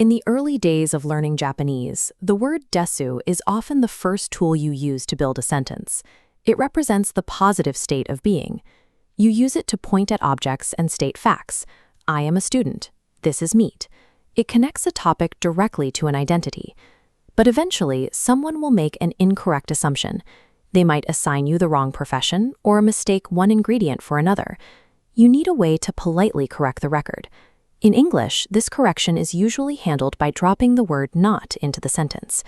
In the early days of learning Japanese, the word desu is often the first tool you use to build a sentence. It represents the positive state of being. You use it to point at objects and state facts. I am a student. This is meat. It connects a topic directly to an identity. But eventually, someone will make an incorrect assumption. They might assign you the wrong profession or mistake one ingredient for another. You need a way to politely correct the record. In English, this correction is usually handled by dropping the word not into the sentence.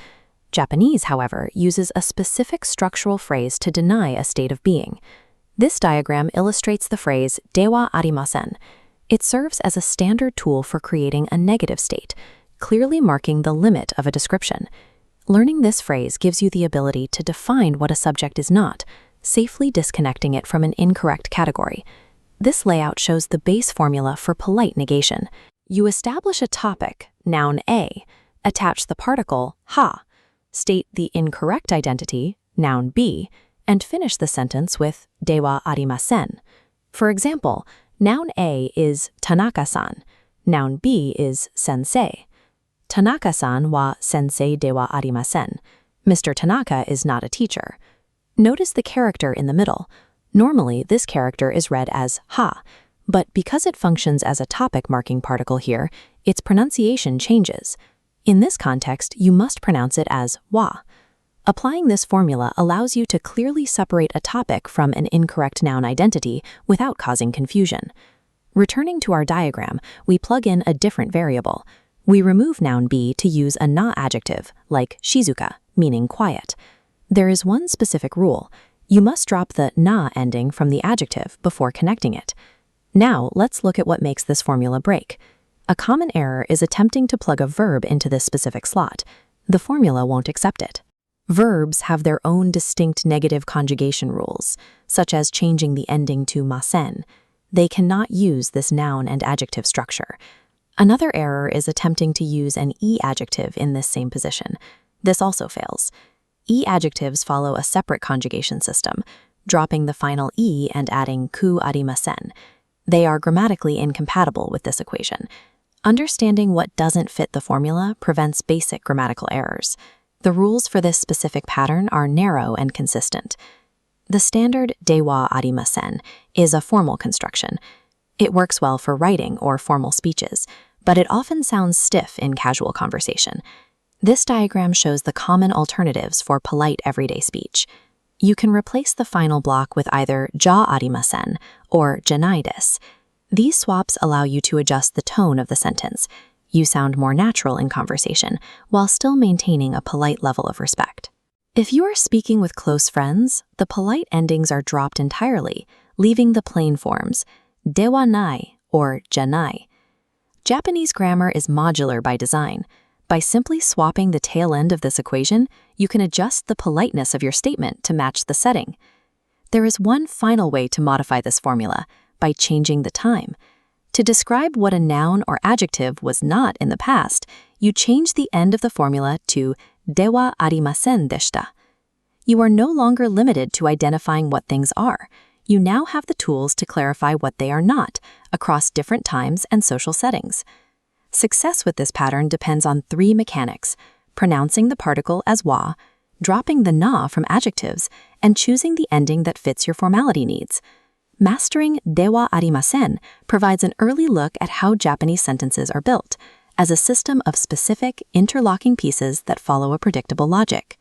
Japanese, however, uses a specific structural phrase to deny a state of being. This diagram illustrates the phrase Dewa Arimasen. It serves as a standard tool for creating a negative state, clearly marking the limit of a description. Learning this phrase gives you the ability to define what a subject is not, safely disconnecting it from an incorrect category. This layout shows the base formula for polite negation. You establish a topic, Noun A, attach the particle ha, state the incorrect identity, Noun B, and finish the sentence with Dewa Arimasen. For example, Noun A is Tanaka-san, Noun B is sensei. Tanaka-san wa sensei dewa arimasen. Mr. Tanaka is not a teacher. Notice the character in the middle. Normally, this character is read as ha, but because it functions as a topic marking particle here, its pronunciation changes. In this context, you must pronounce it as wa. Applying this formula allows you to clearly separate a topic from an incorrect noun identity without causing confusion. Returning to our diagram, we plug in a different variable. We remove Noun B to use a na-adjective, like shizuka, meaning quiet. There is one specific rule. You must drop the na ending from the adjective before connecting it. Now, let's look at what makes this formula break. A common error is attempting to plug a verb into this specific slot. The formula won't accept it. Verbs have their own distinct negative conjugation rules, such as changing the ending to masen. They cannot use this noun and adjective structure. Another error is attempting to use an e adjective in this same position. This also fails. E adjectives follow a separate conjugation system, dropping the final e and adding ku arimasen. They are grammatically incompatible with this equation. Understanding what doesn't fit the formula prevents basic grammatical errors. The rules for this specific pattern are narrow and consistent. The standard Dewa Arimasen is a formal construction. It works well for writing or formal speeches, but it often sounds stiff in casual conversation. This diagram shows the common alternatives for polite everyday speech. You can replace the final block with either ja arimasen or janai desu. These swaps allow you to adjust the tone of the sentence. You sound more natural in conversation while still maintaining a polite level of respect. If you are speaking with close friends, the polite endings are dropped entirely, leaving the plain forms dewa nai or janai. Japanese grammar is modular by design. By simply swapping the tail end of this equation, you can adjust the politeness of your statement to match the setting. There is one final way to modify this formula, by changing the time. To describe what a noun or adjective was not in the past, you change the end of the formula to Dewa Arimasen deshita. You are no longer limited to identifying what things are. You now have the tools to clarify what they are not, across different times and social settings. Success with this pattern depends on three mechanics: pronouncing the particle as wa, dropping the na from adjectives, and choosing the ending that fits your formality needs. Mastering Dewa Arimasen provides an early look at how Japanese sentences are built, as a system of specific, interlocking pieces that follow a predictable logic.